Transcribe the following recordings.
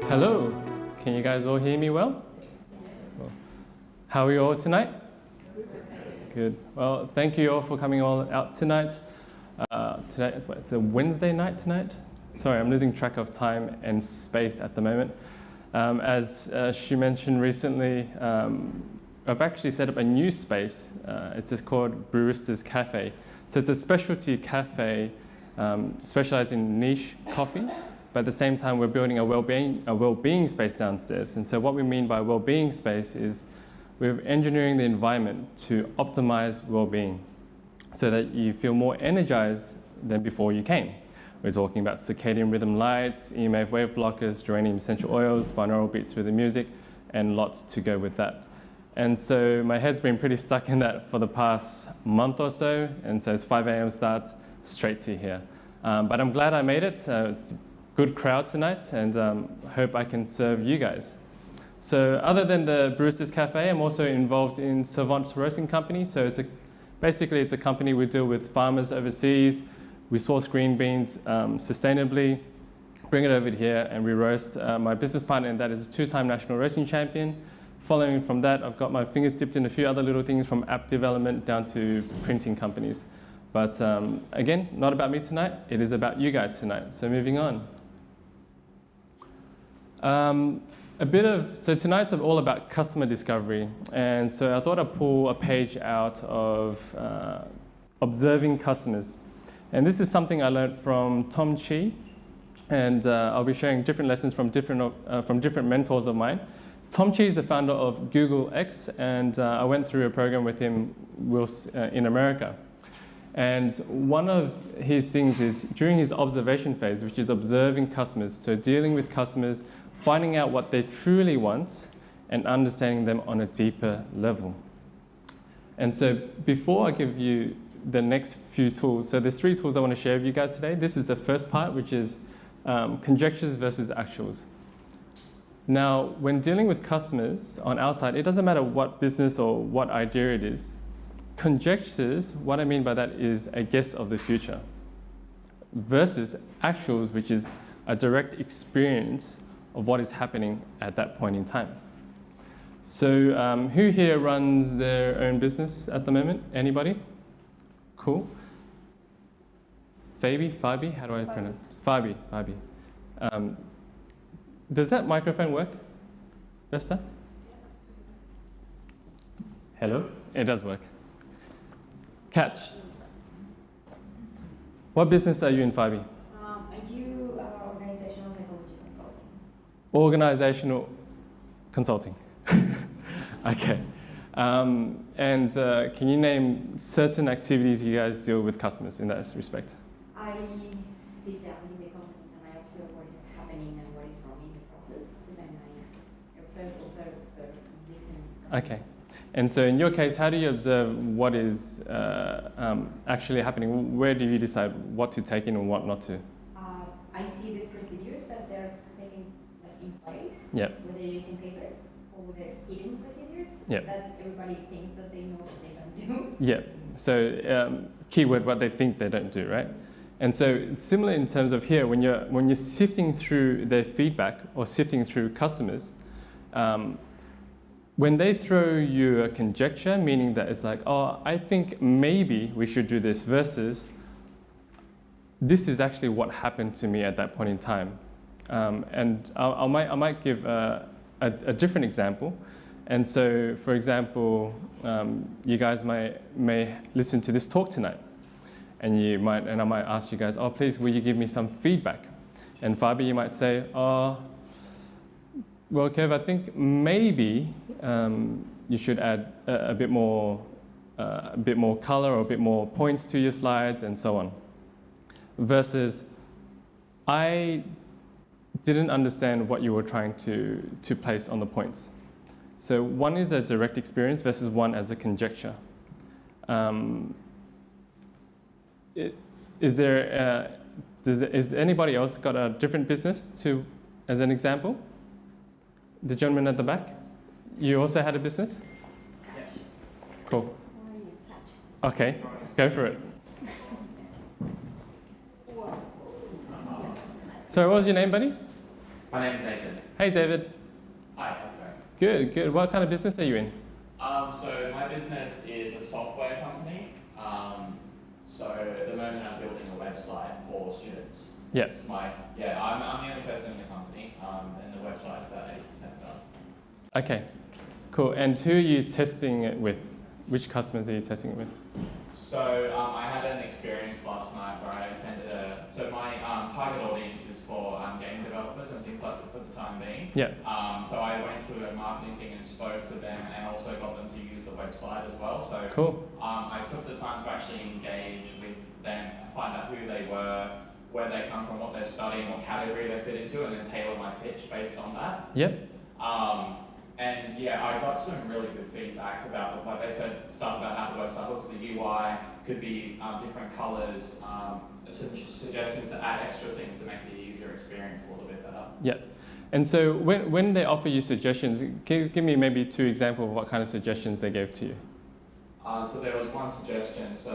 Hello, can you guys all hear me well? Yes. How are you all tonight? Good. Well, thank you all for coming all out tonight. Tonight is what? It's a Wednesday night tonight? Sorry, I'm losing track of time and space at the moment. As she mentioned recently, I've actually set up a new space. It's just called Brewistas Cafe. So it's a specialty cafe specialized in niche coffee. But at the same time, we're building a well-being space downstairs. And so what we mean by well-being space is we're engineering the environment to optimize well-being so that you feel more energized than before you came. We're talking about circadian rhythm lights, EMF wave blockers, geranium essential oils, binaural beats with the music, and lots to go with that. And so my head's been pretty stuck in that for the past month or so. And so it's 5 a.m. start straight to here. But I'm glad I made it. It's good crowd tonight, and hope I can serve you guys. So other than the Brewistas Cafe, I'm also involved in Savant's Roasting Company. So basically it's a company we deal with farmers overseas. We source green beans sustainably, bring it over here, and we roast. My business partner in that is a 2-time national roasting champion. Following from that, I've got my fingers dipped in a few other little things from app development down to printing companies. But again, not about me tonight. It is about you guys tonight. So moving on. So tonight's all about customer discovery, and so I thought I'd pull a page out of observing customers. And this is something I learned from Tom Chi, and I'll be sharing different lessons from different mentors of mine. Tom Chi is the founder of Google X, and I went through a program with him in America. And one of his things is during his observation phase, which is observing customers, so dealing with customers, finding out what they truly want and understanding them on a deeper level. And so before I give you the next few tools, so there's 3 tools I want to share with you guys today. This is the first part, which is conjectures versus actuals. Now, when dealing with customers on our side, it doesn't matter what business or what idea it is. Conjectures, what I mean by that is a guess of the future, versus actuals, which is a direct experience of what is happening at that point in time. So who here runs their own business at the moment? Anybody? Cool. Fabi, how do I pronounce it? Fabi. Does that microphone work, Vesta? Hello? It does work. Catch. What business are you in, Fabi? I do organizational psychology consulting. Organizational consulting. Okay. And can you name certain activities you guys deal with customers in that respect? I sit down in the companies and I observe what is happening and what is wrong in the process. So then I observe, listen. Okay. And so in your case, how do you observe what is actually happening? Where do you decide what to take in and what not to? I see the procedures that they're taking in place, yep. Whether they're using paper or they're hidden procedures yep. that everybody thinks that they know what they don't do. Yeah. So keyword, what they think they don't do, right? And so similar in terms of here, when you're sifting through their feedback or sifting through customers, when they throw you a conjecture, meaning that it's like, oh, I think maybe we should do this, versus this is actually what happened to me at that point in time. And I might give a different example. And so, for example, you guys may listen to this talk tonight, and I might ask you guys, oh, please, will you give me some feedback? And Fabi, you might say, oh, well, Kev, I think maybe you should add a bit more color or a bit more points to your slides and so on. Versus, I didn't understand what you were trying to place on the points. So one is a direct experience versus one as a conjecture. Is anybody else got a different business as an example? The gentleman at the back, you also had a business? Yes. Cool. Okay, go for it. So what was your name, buddy? My name's Nathan. Hey, David. Hi, how's it going? Good, good. What kind of business are you in? So my business is a software company. So at the moment I'm building a website for students. Yes. I'm the only person in the company, and the website's about 80% done. Okay, cool. And who are you testing it with? Which customers are you testing it with? So I had an experience last night where I attended so my target audience is for game developers and things like that for the time being. Yeah. So I went to a marketing thing and spoke to them and also got them to use the website as well. So Cool. I took the time to actually engage with them, find out who they were, where they come from, what they're studying, what category they fit into, and then tailor my pitch based on that. Yep. And yeah, I got some really good feedback about, like they said, stuff about how the website looks, the UI, could be different colors, suggestions to add extra things to make the user experience a little bit better. Yeah. And so when they offer you suggestions, give me maybe 2 examples of what kind of suggestions they gave to you. So there was one suggestion. So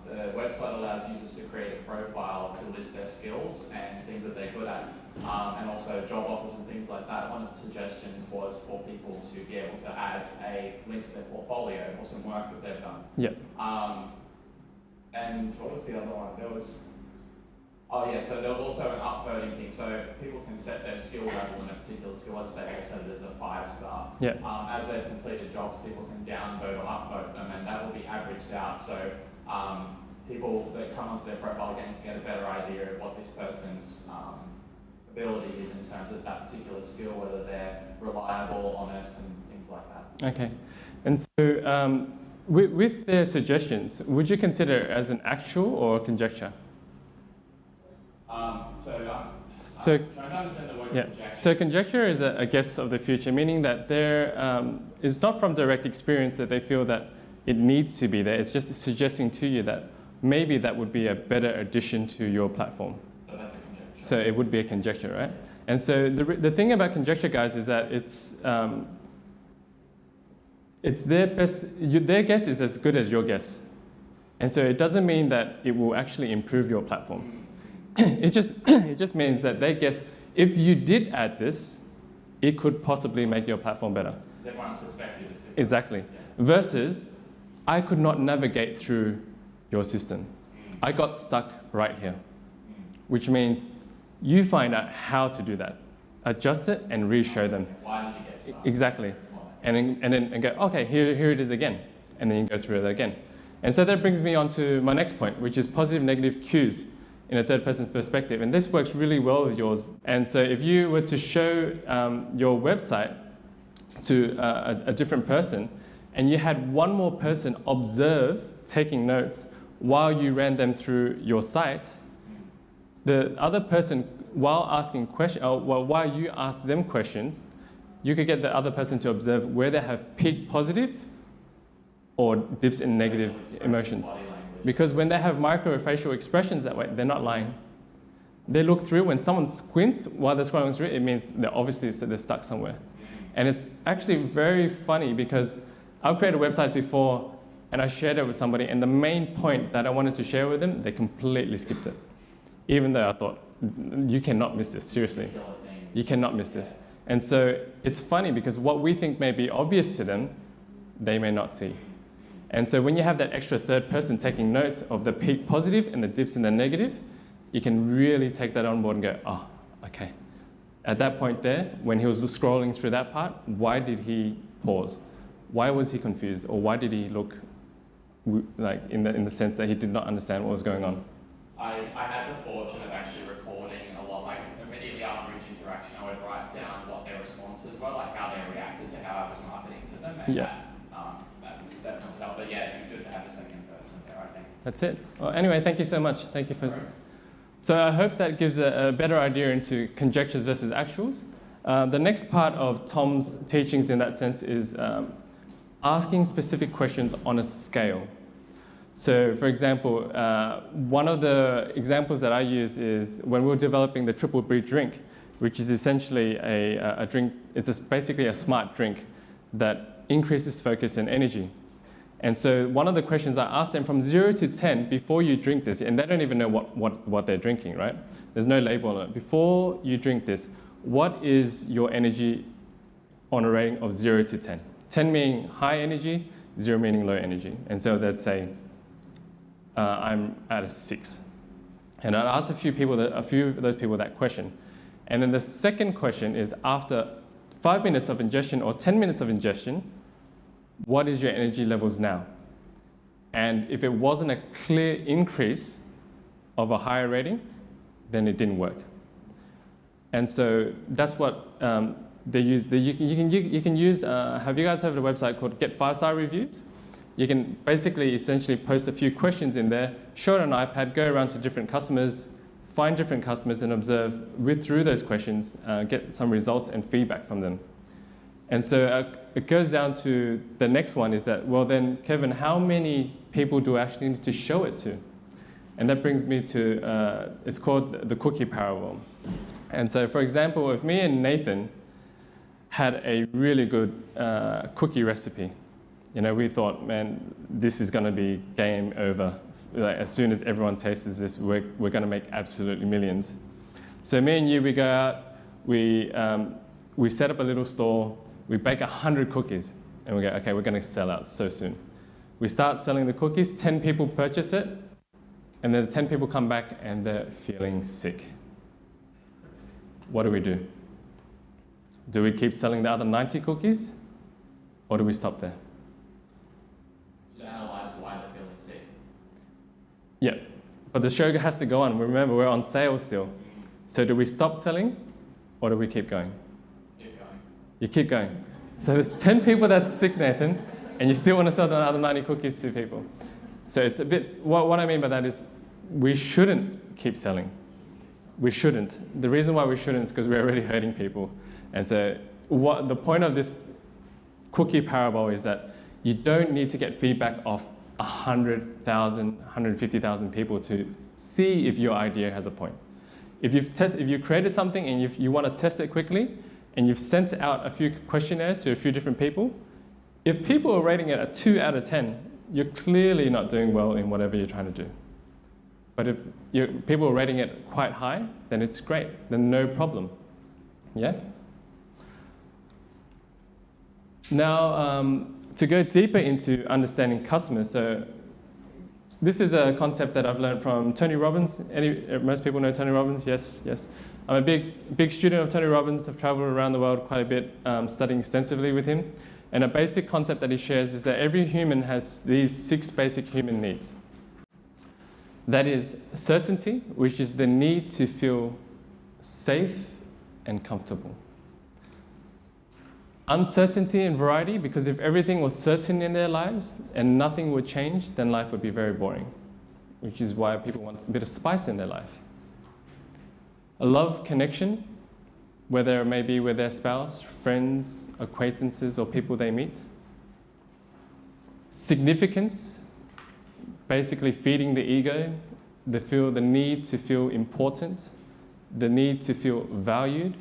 the website allows users to create a profile to list their skills and things that they're good at, and also job offers and things like that. One of the suggestions was for people to be able to add a link to their portfolio or some work that they've done. Yeah. And what was the other one? There was, so there was also an upvoting thing. So people can set their skill level in a particular skill. Let's say they said there's a 5-star. Yeah. As they've completed jobs, people can downvote or upvote them, and that will be averaged out. So people that come onto their profile can get a better idea of what this person's ability is in terms of that particular skill, whether they're reliable, honest, and things like that. Okay. And so with their suggestions, would you consider it as an actual or a conjecture? So trying to understand the word conjecture. So conjecture is a guess of the future, meaning that it's not from direct experience that they feel that it needs to be there. It's just suggesting to you that maybe that would be a better addition to your platform. So that's a conjecture. So it would be a conjecture, right? And so the thing about conjecture, guys, is that it's their best. Their guess is as good as your guess, and so it doesn't mean that it will actually improve your platform. It just means that they guess if you did add this, it could possibly make your platform better. Everyone's perspective is different. Exactly. Versus, I could not navigate through your system. I got stuck right here, which means you find out how to do that. Adjust it and re-show them. Why did you get stuck? Exactly. And then go, okay, here it is again. And then you go through it again. And so that brings me on to my next point, which is positive negative cues in a third person perspective. And this works really well with yours. And so if you were to show your website to a different person, and you had one more person observe, taking notes, while you ran them through your site, the other person, while asking questions, while you ask them questions, you could get the other person to observe where they have peak positive or dips in negative emotions. Because when they have microfacial expressions that way, they're not lying. They look through, when someone squints while they're scrolling through, it means they're stuck somewhere. And it's actually very funny because I've created websites before and I shared it with somebody, and the main point that I wanted to share with them, they completely skipped it. Even though I thought, you cannot miss this, seriously. You cannot miss this. And so it's funny because what we think may be obvious to them, they may not see. And so when you have that extra third person taking notes of the peak positive and the dips in the negative, you can really take that on board and go, oh, okay. At that point there, when he was scrolling through that part, why did he pause? Why was he confused? Or why did he look like in the sense that he did not understand what was going on? I had the fortune of actually recording a lot, like immediately after each interaction, I would write down what their responses were, like how they reacted to how I was marketing to them, and that was definitely helped. But yeah, it'd be good to have a second person there, I think. That's it. Well, anyway, thank you so much. Thank you for. So I hope that gives a better idea into conjectures versus actuals. The next part of Tom's teachings in that sense is asking specific questions on a scale. So for example, one of the examples that I use is when we were developing the triple brie drink, which is essentially a drink, it's basically a smart drink that increases focus and energy. And so one of the questions I asked them from 0 to 10 before you drink this, and they don't even know what they're drinking, right? There's no label on it. Before you drink this, what is your energy on a rating of 0 to 10? 10 meaning high energy, 0 meaning low energy. And so they'd say, I'm at a 6. And I asked a few of those people that question. And then the second question is, after 5 minutes of ingestion or 10 minutes of ingestion, what is your energy levels now? And if it wasn't a clear increase of a higher rating, then it didn't work. And so that's what they use. You can use, have you guys heard of a website called Get 5-Star Reviews? You can basically essentially post a few questions in there, show it on an iPad, go around to different customers, find different customers and observe through those questions, get some results and feedback from them. And so it goes down to the next one is that, well then, Kevin, how many people do I actually need to show it to? And that brings me to, it's called the cookie parable. And so, for example, if me and Nathan had a really good cookie recipe, you know, we thought, man, this is going to be game over. Like, as soon as everyone tastes this, we're going to make absolutely millions. So me and you, we go out, we set up a little store, we bake 100 cookies, and we go, okay, we're going to sell out so soon. We start selling the cookies, 10 people purchase it, and then the 10 people come back and they're feeling sick. What do we do? Do we keep selling the other 90 cookies, or do we stop there? To analyze why they're feeling sick. Yeah, but the show has to go on. Remember, we're on sale still. So do we stop selling, or do we keep going? Keep going. You keep going. So there's 10 people that's sick, Nathan, and you still want to sell the other 90 cookies to people. So it's a bit, what I mean by that is we shouldn't keep selling. We shouldn't. The reason why we shouldn't is because we're already hurting people. And so the point of this cookie parable is that you don't need to get feedback of 100,000, 150,000 people to see if your idea has a point. If you've created something and you want to test it quickly, and you've sent out a few questionnaires to a few different people, if people are rating it a 2 out of 10, you're clearly not doing well in whatever you're trying to do. But if people are rating it quite high, then it's great, then no problem. Yeah? Now, to go deeper into understanding customers, so this is a concept that I've learned from Tony Robbins. Most people know Tony Robbins, yes, yes. I'm a big student of Tony Robbins. I've traveled around the world quite a bit, studying extensively with him. And a basic concept that he shares is that every human has these 6 basic human needs. That is certainty, which is the need to feel safe and comfortable. Uncertainty and variety, because if everything was certain in their lives and nothing would change, then life would be very boring, which is why people want a bit of spice in their life. A love connection, whether it may be with their spouse, friends, acquaintances, or people they meet. Significance, basically feeding the ego, the need to feel important, the need to feel valued.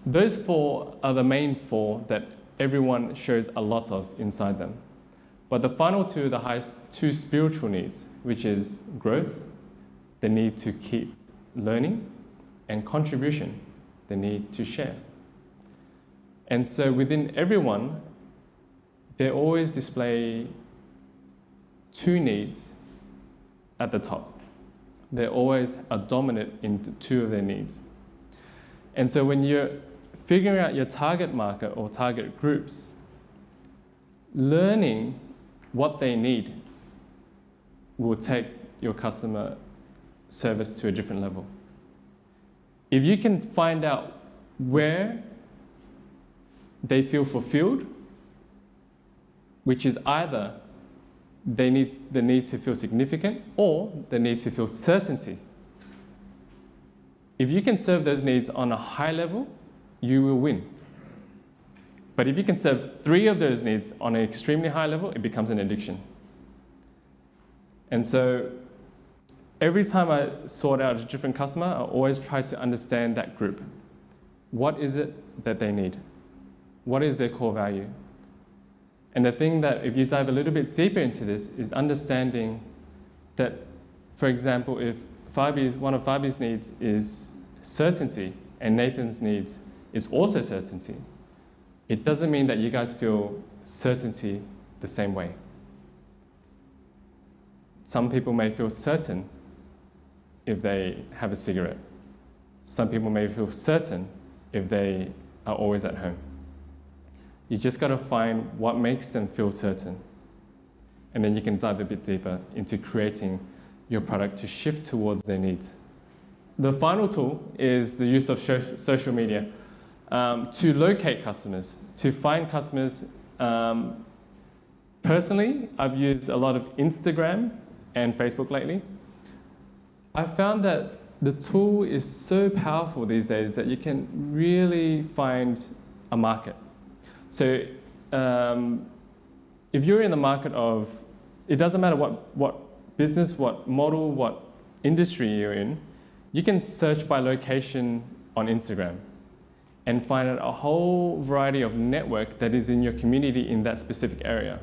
Those 4 are the main 4 that everyone shows a lot of inside them. But the final 2 are the highest 2 spiritual needs, which is growth, the need to keep learning, and contribution, the need to share. And so within everyone, they always display 2 needs at the top. They always are dominant in 2 of their needs. And so when you're figuring out your target market or target groups, learning what they need will take your customer service to a different level. If you can find out where they feel fulfilled, which is either the need to feel significant or the need to feel certainty. If you can serve those needs on a high level, you will win. But if you can serve 3 of those needs on an extremely high level, it becomes an addiction. And so every time I sort out a different customer, I always try to understand that group. What is it that they need? What is their core value? And the thing that, if you dive a little bit deeper into this, is understanding that, for example, if one of Fabi's needs is certainty and Nathan's needs is also certainty, it doesn't mean that you guys feel certainty the same way. Some people may feel certain if they have a cigarette. Some people may feel certain if they are always at home. You just got to find what makes them feel certain. And then you can dive a bit deeper into creating your product to shift towards their needs. The final tool is the use of social media to locate customers, to find customers. Personally, I've used a lot of Instagram and Facebook lately. I found that the tool is so powerful these days that you can really find a market. So if you're in the market of, it doesn't matter what business, what model, what industry you're in, you can search by location on Instagram and find out a whole variety of network that is in your community in that specific area.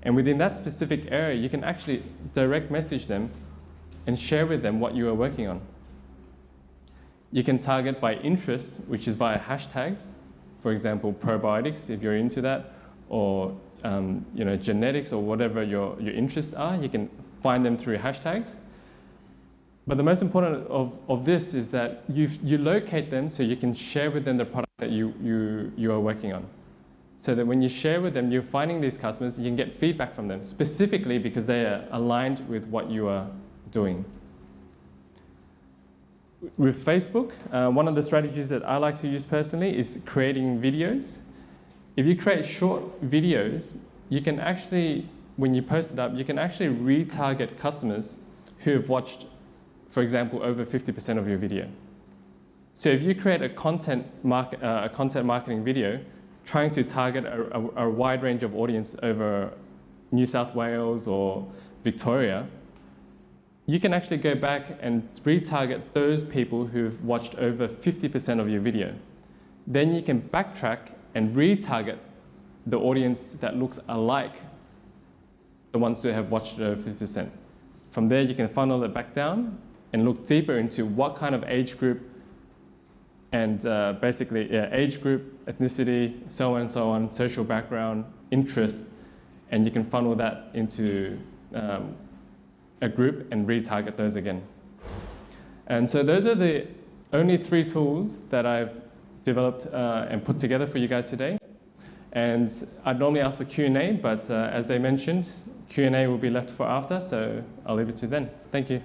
And within that specific area, you can actually direct message them and share with them what you are working on. You can target by interest, which is via hashtags. For example, probiotics, if you're into that, or genetics, or whatever your interests are, you can find them through hashtags. But the most important of this is that you locate them so you can share with them the product that you are working on. So that when you share with them, you're finding these customers, you can get feedback from them, specifically because they are aligned with what you are doing. With Facebook, one of the strategies that I like to use personally is creating videos. If you create short videos, you can actually, when you post it up, you can actually retarget customers who have watched, for example, over 50% of your video. So if you create a content marketing video trying to target a wide range of audience over New South Wales or Victoria, you can actually go back and retarget those people who've watched over 50% of your video. Then you can backtrack and retarget the audience that looks alike the ones who have watched it over 50%. From there, you can funnel it back down and look deeper into what kind of age group and age group, ethnicity, so on, social background, interest, and you can funnel that into a group and retarget those again. And so those are the only 3 tools that I've developed and put together for you guys today. And I'd normally ask for Q&A, but as they mentioned, Q&A will be left for after, so I'll leave it to then. Thank you.